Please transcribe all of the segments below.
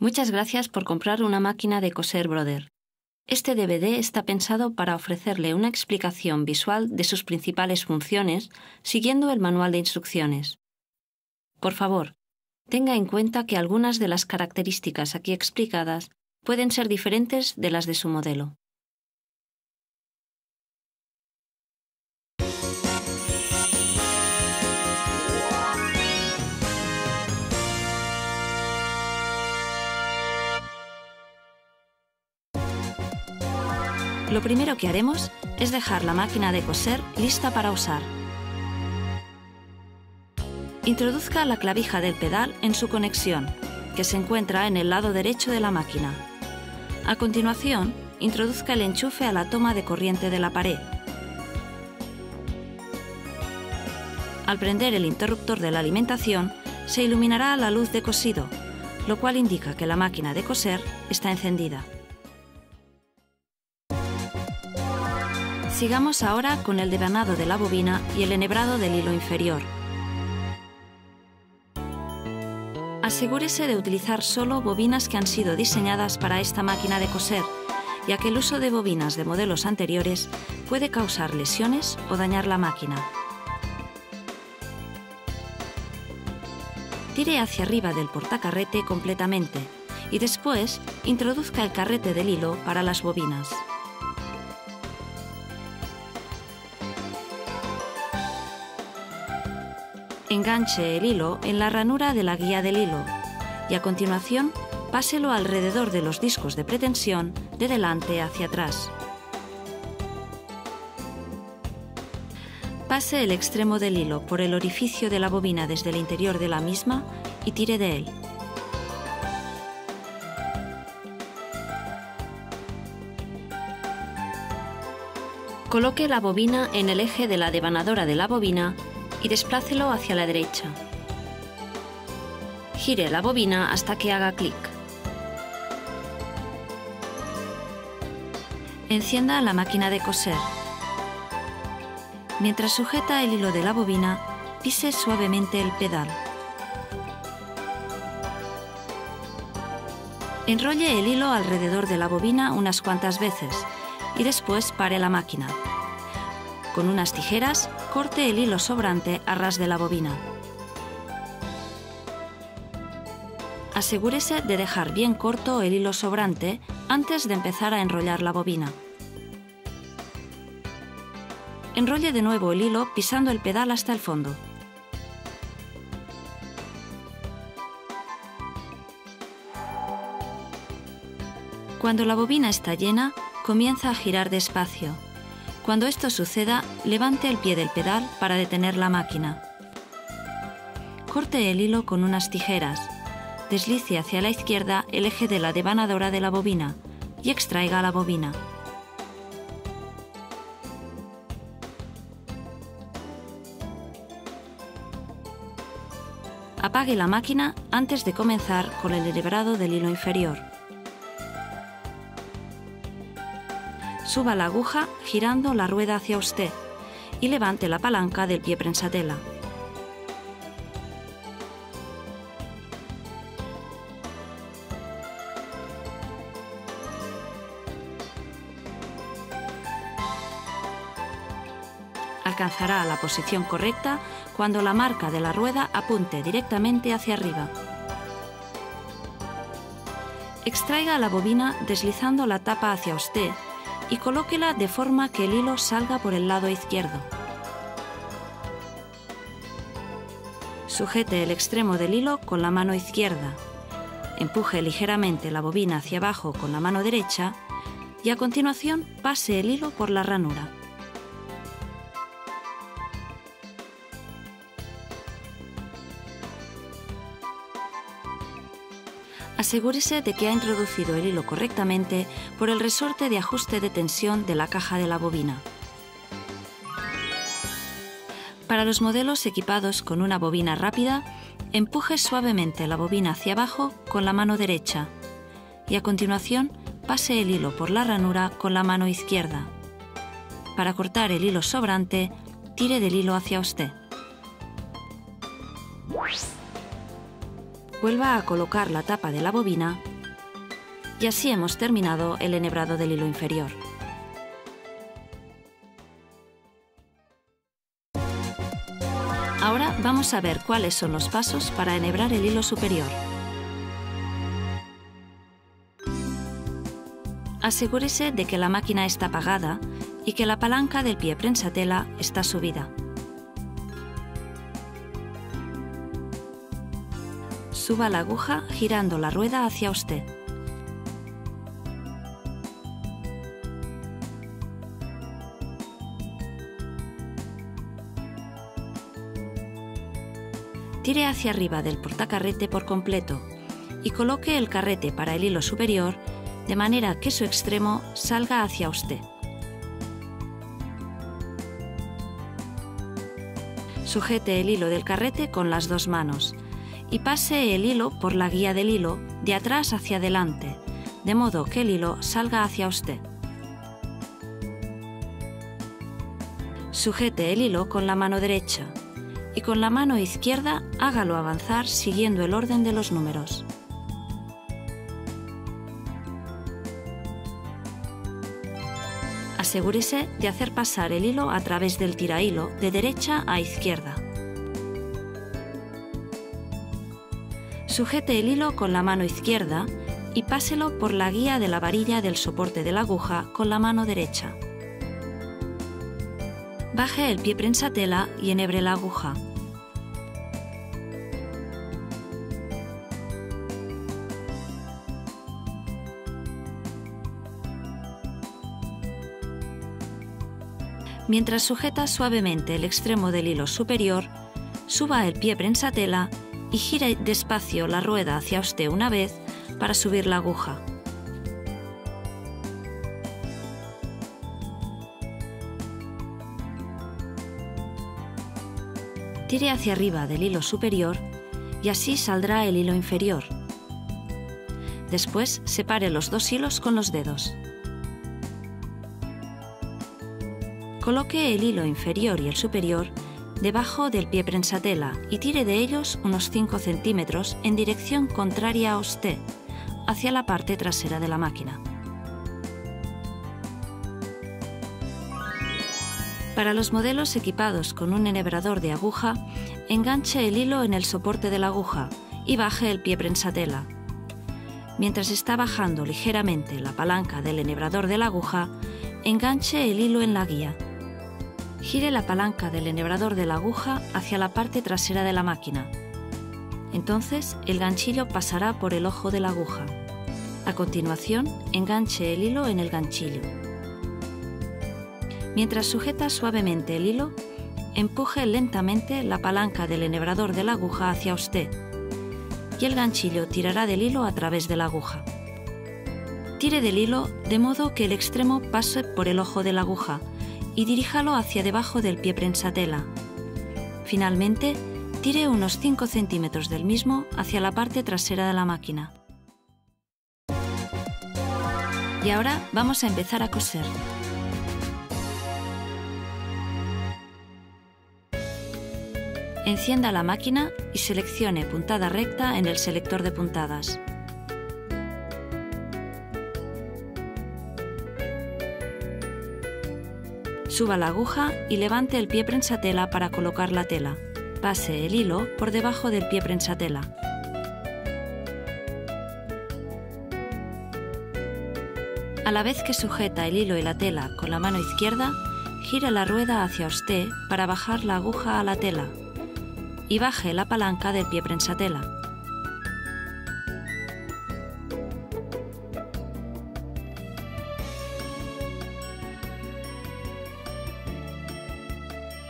Muchas gracias por comprar una máquina de coser Brother. Este DVD está pensado para ofrecerle una explicación visual de sus principales funciones siguiendo el manual de instrucciones. Por favor, tenga en cuenta que algunas de las características aquí explicadas pueden ser diferentes de las de su modelo. Lo primero que haremos es dejar la máquina de coser lista para usar. Introduzca la clavija del pedal en su conexión, que se encuentra en el lado derecho de la máquina. A continuación, introduzca el enchufe a la toma de corriente de la pared. Al prender el interruptor de la alimentación, se iluminará la luz de cosido, lo cual indica que la máquina de coser está encendida. Sigamos ahora con el devanado de la bobina y el enhebrado del hilo inferior. Asegúrese de utilizar solo bobinas que han sido diseñadas para esta máquina de coser, ya que el uso de bobinas de modelos anteriores puede causar lesiones o dañar la máquina. Tire hacia arriba del portacarrete completamente y después introduzca el carrete del hilo para las bobinas. Enganche el hilo en la ranura de la guía del hilo y a continuación páselo alrededor de los discos de pretensión de delante hacia atrás. Pase el extremo del hilo por el orificio de la bobina desde el interior de la misma y tire de él. Coloque la bobina en el eje de la devanadora de la bobina y desplácelo hacia la derecha. Gire la bobina hasta que haga clic. Encienda la máquina de coser. Mientras sujeta el hilo de la bobina, pise suavemente el pedal. Enrolle el hilo alrededor de la bobina unas cuantas veces y después pare la máquina. Con unas tijeras, corte el hilo sobrante a ras de la bobina. Asegúrese de dejar bien corto el hilo sobrante antes de empezar a enrollar la bobina. Enrolle de nuevo el hilo pisando el pedal hasta el fondo. Cuando la bobina está llena, comienza a girar despacio. Cuando esto suceda, levante el pie del pedal para detener la máquina. Corte el hilo con unas tijeras. Deslice hacia la izquierda el eje de la devanadora de la bobina y extraiga la bobina. Apague la máquina antes de comenzar con el enhebrado del hilo inferior. Suba la aguja girando la rueda hacia usted y levante la palanca del pie prensatela. Alcanzará la posición correcta cuando la marca de la rueda apunte directamente hacia arriba. Extraiga la bobina deslizando la tapa hacia usted y colóquela de forma que el hilo salga por el lado izquierdo. Sujete el extremo del hilo con la mano izquierda. Empuje ligeramente la bobina hacia abajo con la mano derecha y a continuación pase el hilo por la ranura. Asegúrese de que ha introducido el hilo correctamente por el resorte de ajuste de tensión de la caja de la bobina. Para los modelos equipados con una bobina rápida, empuje suavemente la bobina hacia abajo con la mano derecha y a continuación pase el hilo por la ranura con la mano izquierda. Para cortar el hilo sobrante, tire del hilo hacia usted. Vuelva a colocar la tapa de la bobina Y así hemos terminado el enhebrado del hilo inferior. Ahora vamos a ver cuáles son los pasos para enhebrar el hilo superior. Asegúrese de que la máquina está apagada y que la palanca del pie prensatela está subida. Suba la aguja girando la rueda hacia usted. Tire hacia arriba del portacarrete por completo y coloque el carrete para el hilo superior de manera que su extremo salga hacia usted. Sujete el hilo del carrete con las dos manos y pase el hilo por la guía del hilo de atrás hacia adelante, de modo que el hilo salga hacia usted. Sujete el hilo con la mano derecha y con la mano izquierda hágalo avanzar siguiendo el orden de los números. Asegúrese de hacer pasar el hilo a través del tirahilo de derecha a izquierda. Sujete el hilo con la mano izquierda y páselo por la guía de la varilla del soporte de la aguja con la mano derecha. Baje el pie prensatela y enhebre la aguja. Mientras sujeta suavemente el extremo del hilo superior, suba el pie prensatela y gire despacio la rueda hacia usted una vez para subir la aguja. Tire hacia arriba del hilo superior y así saldrá el hilo inferior. Después separe los dos hilos con los dedos. Coloque el hilo inferior y el superior debajo del pie prensatela y tire de ellos unos 5 centímetros en dirección contraria a usted, hacia la parte trasera de la máquina. Para los modelos equipados con un enhebrador de aguja, enganche el hilo en el soporte de la aguja y baje el pie prensatela. Mientras está bajando ligeramente la palanca del enhebrador de la aguja, enganche el hilo en la guía. Gire la palanca del enhebrador de la aguja hacia la parte trasera de la máquina. Entonces, el ganchillo pasará por el ojo de la aguja. A continuación, enganche el hilo en el ganchillo. Mientras sujeta suavemente el hilo, empuje lentamente la palanca del enhebrador de la aguja hacia usted y el ganchillo tirará del hilo a través de la aguja. Tire del hilo de modo que el extremo pase por el ojo de la aguja y diríjalo hacia debajo del pie prensatela. Finalmente, tire unos 5 centímetros del mismo hacia la parte trasera de la máquina. Y ahora vamos a empezar a coser. Encienda la máquina y seleccione puntada recta en el selector de puntadas. Suba la aguja y levante el pie prensatela para colocar la tela. Pase el hilo por debajo del pie prensatela. A la vez que sujeta el hilo y la tela con la mano izquierda, gire la rueda hacia usted para bajar la aguja a la tela y baje la palanca del pie prensatela.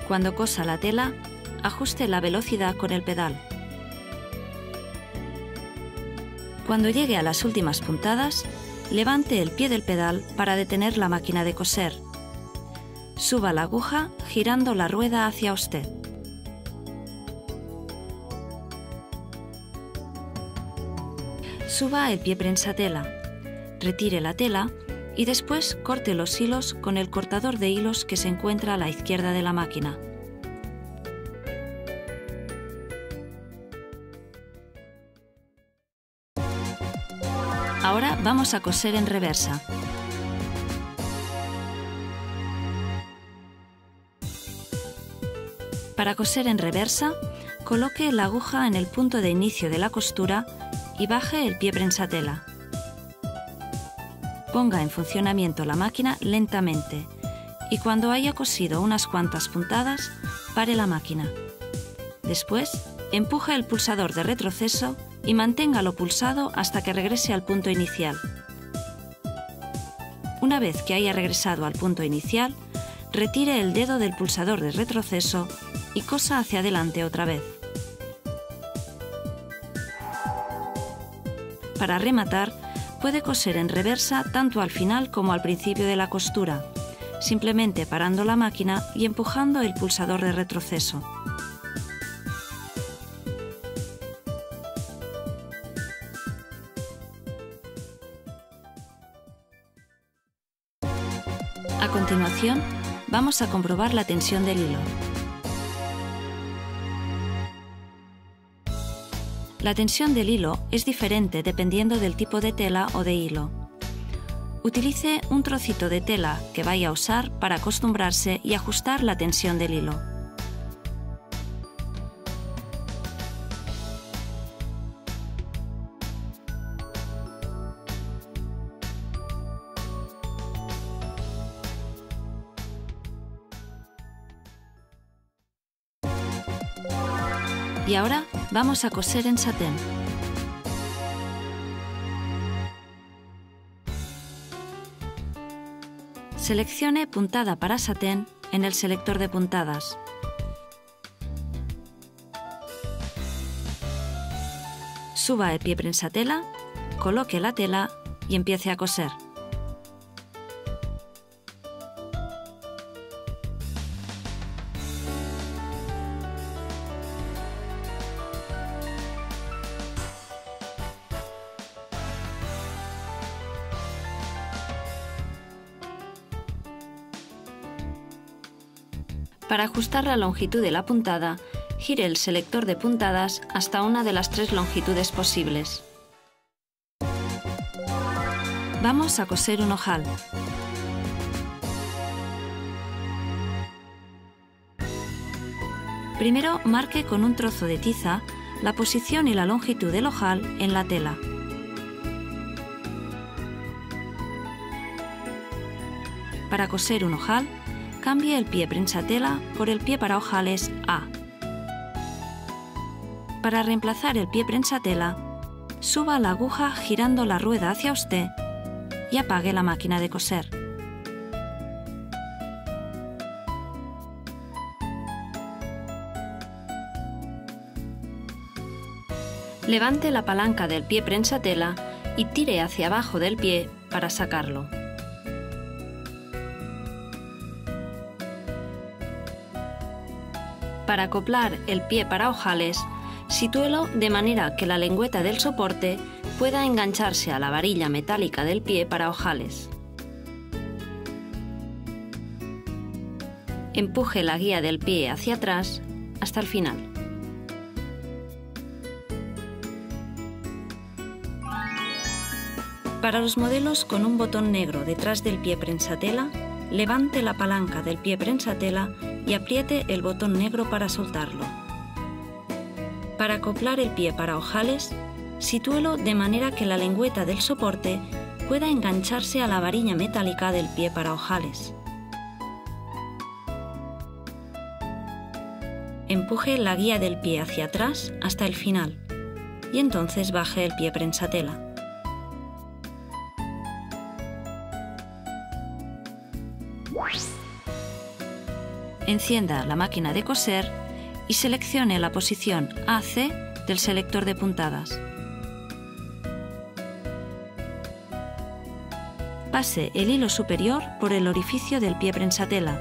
Cuando cosa la tela, ajuste la velocidad con el pedal. Cuando llegue a las últimas puntadas, levante el pie del pedal para detener la máquina de coser. Suba la aguja girando la rueda hacia usted. Suba el pie prensatela, retire la tela y después corte los hilos con el cortador de hilos que se encuentra a la izquierda de la máquina. Ahora vamos a coser en reversa. Para coser en reversa, coloque la aguja en el punto de inicio de la costura y baje el pie prensatela. Ponga en funcionamiento la máquina lentamente y cuando haya cosido unas cuantas puntadas, pare la máquina. Después, empuje el pulsador de retroceso y manténgalo pulsado hasta que regrese al punto inicial. Una vez que haya regresado al punto inicial, retire el dedo del pulsador de retroceso y cosa hacia adelante otra vez. Para rematar, puede coser en reversa tanto al final como al principio de la costura, simplemente parando la máquina y empujando el pulsador de retroceso. A continuación, vamos a comprobar la tensión del hilo. La tensión del hilo es diferente dependiendo del tipo de tela o de hilo. Utilice un trocito de tela que vaya a usar para acostumbrarse y ajustar la tensión del hilo. Y ahora vamos a coser en satén. Seleccione puntada para satén en el selector de puntadas. Suba el pie prensatela, coloque la tela y empiece a coser. Para ajustar la longitud de la puntada, gire el selector de puntadas hasta una de las 3 longitudes posibles. Vamos a coser un ojal. Primero marque con un trozo de tiza la posición y la longitud del ojal en la tela. Para coser un ojal, cambie el pie prensatela por el pie para ojales A. Para reemplazar el pie prensatela, suba la aguja girando la rueda hacia usted y apague la máquina de coser. Levante la palanca del pie prensatela y tire hacia abajo del pie para sacarlo. Para acoplar el pie para ojales, sitúelo de manera que la lengüeta del soporte pueda engancharse a la varilla metálica del pie para ojales. Empuje la guía del pie hacia atrás hasta el final. Para los modelos con un botón negro detrás del pie prensatela, levante la palanca del pie prensatela y apriete el botón negro para soltarlo. Para acoplar el pie para ojales, sitúelo de manera que la lengüeta del soporte pueda engancharse a la varilla metálica del pie para ojales. Empuje la guía del pie hacia atrás hasta el final y entonces baje el pie prensatela. Encienda la máquina de coser y seleccione la posición AC del selector de puntadas. Pase el hilo superior por el orificio del pie prensatela.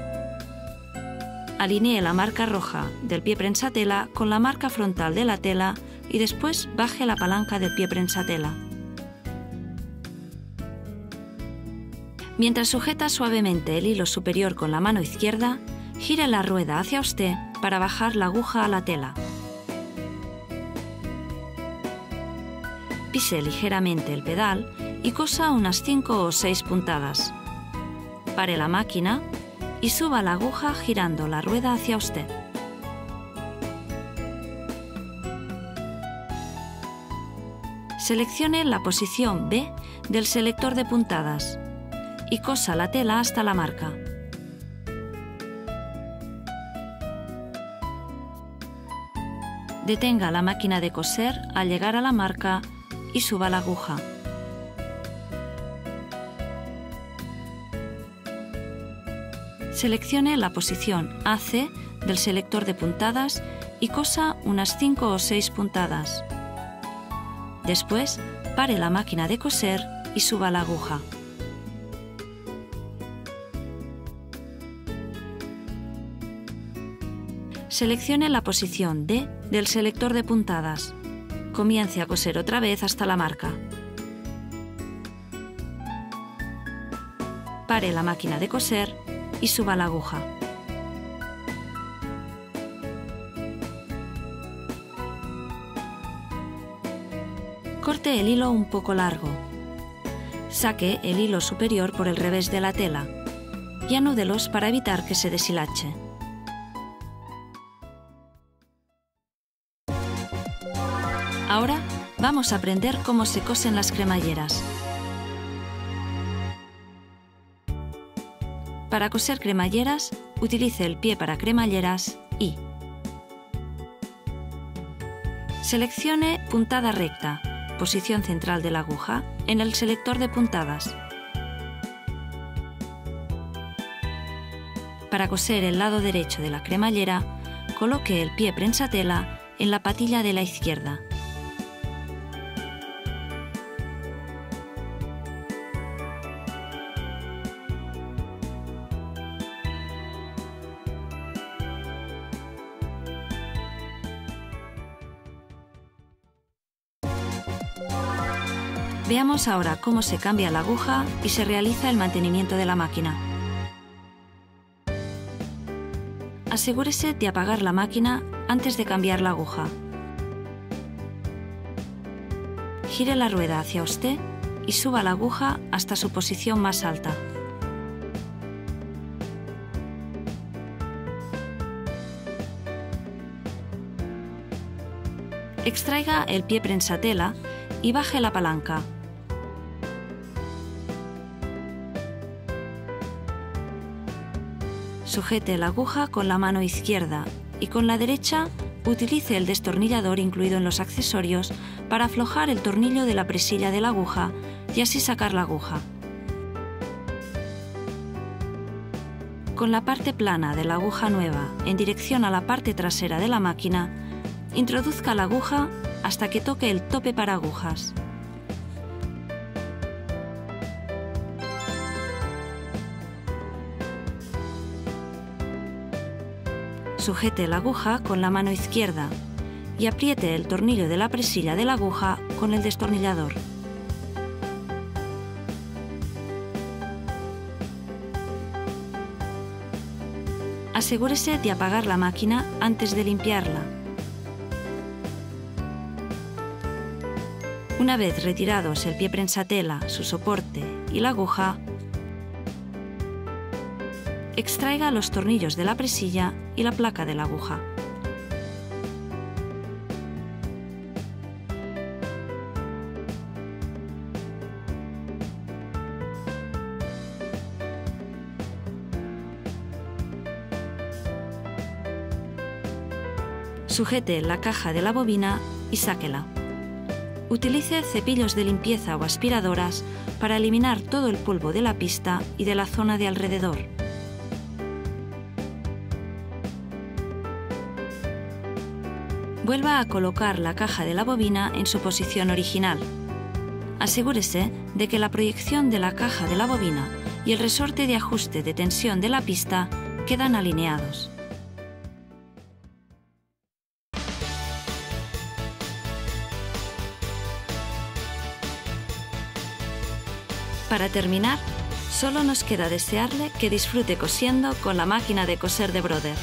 Alinee la marca roja del pie prensatela con la marca frontal de la tela y después baje la palanca del pie prensatela. Mientras sujeta suavemente el hilo superior con la mano izquierda, gire la rueda hacia usted para bajar la aguja a la tela. Pise ligeramente el pedal y cosa unas 5 o 6 puntadas. Pare la máquina y suba la aguja girando la rueda hacia usted. Seleccione la posición B del selector de puntadas y cosa la tela hasta la marca. Detenga la máquina de coser al llegar a la marca y suba la aguja. Seleccione la posición AC del selector de puntadas y cosa unas 5 o 6 puntadas. Después, pare la máquina de coser y suba la aguja. Seleccione la posición D del selector de puntadas. Comience a coser otra vez hasta la marca. Pare la máquina de coser y suba la aguja. Corte el hilo un poco largo. Saque el hilo superior por el revés de la tela y anúdelos para evitar que se deshilache. Ahora vamos a aprender cómo se cosen las cremalleras. Para coser cremalleras, utilice el pie para cremalleras y seleccione puntada recta, posición central de la aguja, en el selector de puntadas. Para coser el lado derecho de la cremallera, coloque el pie prensatela en la patilla de la izquierda. Veamos ahora cómo se cambia la aguja y se realiza el mantenimiento de la máquina. Asegúrese de apagar la máquina antes de cambiar la aguja. Gire la rueda hacia usted y suba la aguja hasta su posición más alta. Extraiga el pie prensatela y baje la palanca. Sujete la aguja con la mano izquierda y con la derecha utilice el destornillador incluido en los accesorios para aflojar el tornillo de la presilla de la aguja y así sacar la aguja. Con la parte plana de la aguja nueva en dirección a la parte trasera de la máquina, introduzca la aguja hasta que toque el tope para agujas. Sujete la aguja con la mano izquierda y apriete el tornillo de la presilla de la aguja con el destornillador. Asegúrese de apagar la máquina antes de limpiarla. Una vez retirados el pie prensatela, su soporte y la aguja, extraiga los tornillos de la presilla y la placa de la aguja. Sujete la caja de la bobina y sáquela. Utilice cepillos de limpieza o aspiradoras para eliminar todo el polvo de la pista y de la zona de alrededor. Vuelva a colocar la caja de la bobina en su posición original. Asegúrese de que la proyección de la caja de la bobina y el resorte de ajuste de tensión de la pista quedan alineados. Para terminar, solo nos queda desearle que disfrute cosiendo con la máquina de coser de Brother.